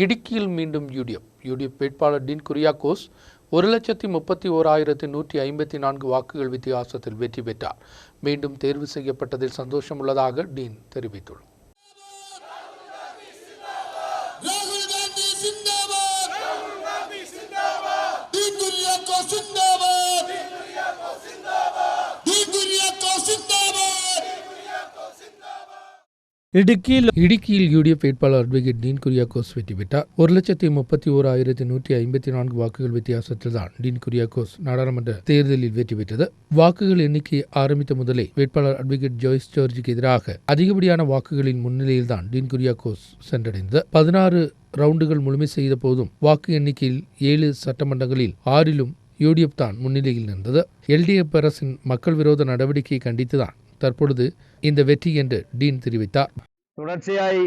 இடுக்கியில் மீண்டும் யூடிஎஃப் வேட்பாளர் டீன் குரியாக்கோஸ் 1,31,154 வாக்குகள் வித்தியாசத்தில் வெற்றி பெற்றார். மீண்டும் தேர்வு செய்யப்பட்டதில் சந்தோஷம் உள்ளதாக டீன் தெரிவித்துள்ளார். இடுக்கியில் யூடிஎஃப் வேட்பாளர் அட்வொகேட் டீன் குரியாக்கோஸ் வெற்றி பெற்றார். 1,31,154 வாக்குகள் வித்தியாசத்தில் தான் டீன் குரியாக்கோஸ் நாடாளுமன்ற தேர்தலில் வெற்றி பெற்றது. வாக்குகள் எண்ணிக்கை ஆரம்பித்த முதலே வேட்பாளர் அட்வொகேட் ஜோய்ஸ் ஜார்ஜுக்கு எதிராக அதிகப்படியான வாக்குகளின் முன்னிலையில் தான் டீன் குரியாக்கோஸ் சென்றடைந்தது. 16 ரவுண்டுகள் முழுமை செய்த போதும் வாக்கு எண்ணிக்கையில் 7 சட்டமன்றங்களில் 6லும் யூடிஎஃப் தான் முன்னிலையில் இருந்தது. எல்டிஎஃப் அரசின் மக்கள் விரோத நடவடிக்கையை கண்டித்துதான் தற்பொழுது இந்த வெற்றி என்று டீன் தெரிவித்தார். തുടർച്ചയായി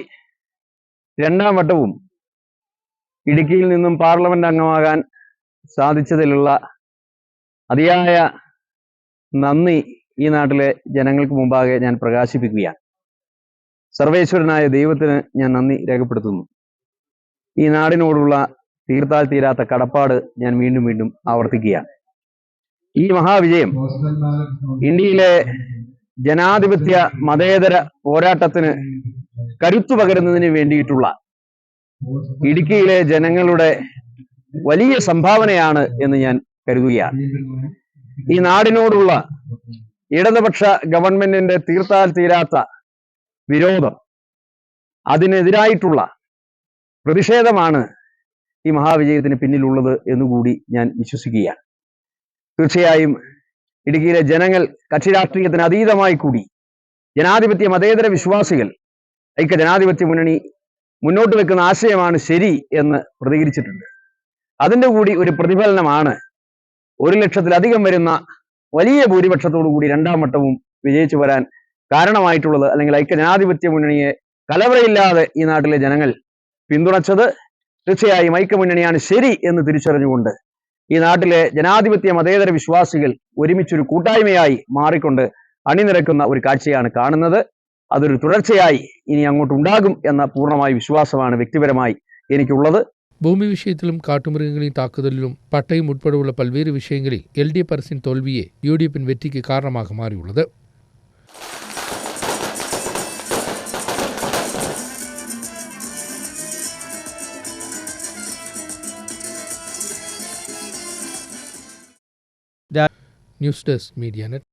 രണ്ടാം വട്ടവും ഇടുക്കിയിൽ നിന്നും പാർലമെന്റ് അംഗമാകാൻ സാധിച്ചതിലുള്ള അതിയായ നന്ദി ഈ നാട്ടിലെ ജനങ്ങൾക്ക് മുമ്പാകെ ഞാൻ പ്രകാശിപ്പിക്കുകയാണ്. സർവേശ്വരനായ ദൈവത്തിന് ഞാൻ നന്ദി രേഖപ്പെടുത്തുന്നു. ഈ നാടിനോടുള്ള തീർത്താൽ തീരാത്ത കടപ്പാട് ഞാൻ വീണ്ടും വീണ്ടും ആവർത്തിക്കുകയാണ്. ഈ മഹാവിജയം ഇന്ത്യയിലെ ജനാധിപത്യ മതേതര പോരാട്ടത്തിന് കരുത്തു പകരുന്നതിന് വേണ്ടിയിട്ടുള്ള ഇടുക്കിയിലെ ജനങ്ങളുടെ വലിയ സംഭാവനയാണ് എന്ന് ഞാൻ കരുതുകയാണ്. ഈ നാടിനോടുള്ള ഇടതുപക്ഷ ഗവൺമെന്റിന്റെ തീർത്താൽ തീരാത്ത വിരോധം, അതിനെതിരായിട്ടുള്ള പ്രതിഷേധമാണ് ഈ മഹാവിജയത്തിന് പിന്നിലുള്ളത് എന്നുകൂടി ഞാൻ വിശ്വസിക്കുകയാണ്. തീർച്ചയായും ഇടുക്കിയിലെ ജനങ്ങൾ കക്ഷി രാഷ്ട്രീയത്തിന് അതീതമായി കൂടി ജനാധിപത്യ മതേതര വിശ്വാസികൾ ഐക്യ ജനാധിപത്യ മുന്നണി മുന്നോട്ട് വെക്കുന്ന ആശയമാണ് ശരി എന്ന് പ്രതികരിച്ചിട്ടുണ്ട്. അതിൻ്റെ കൂടി ഒരു പ്രതിഫലനമാണ് 1,00,000-ലധികം വരുന്ന വലിയ ഭൂരിപക്ഷത്തോടു കൂടി രണ്ടാം വട്ടവും വിജയിച്ചു വരാൻ കാരണമായിട്ടുള്ളത്. അല്ലെങ്കിൽ ഐക്യ ജനാധിപത്യ മുന്നണിയെ കലവറയില്ലാതെ ഈ നാട്ടിലെ ജനങ്ങൾ പിന്തുണച്ചത്. തീർച്ചയായും ഐക്യമുന്നണിയാണ് ശരി എന്ന് തിരിച്ചറിഞ്ഞുകൊണ്ട് ഈ നാട്ടിലെ ജനാധിപത്യ മതേതര വിശ്വാസികൾ ഒരുമിച്ചൊരു കൂട്ടായ്മയായി മാറിക്കൊണ്ട് അണിനിരക്കുന്ന ഒരു കാഴ്ചയാണ് കാണുന്നത്. അതൊരു തുടർച്ചയായി ഇനി അങ്ങോട്ടുണ്ടാകും എന്ന പൂർണ്ണമായ വിശ്വാസമാണ് വ്യക്തിപരമായി എനിക്കുള്ളത്. பூமி விஷயத்திலும் காட்டுமிருகங்களின் தாக்குதலிலும் பட்டயம் உட்பட உள்ள பல்வேறு விஷயங்களில் எல்டிஎஃப் அரசின் தோல்வியே யூடிஎஃப்பின் வெற்றிக்கு காரணமாக மாறியுள்ளது. News desk media net.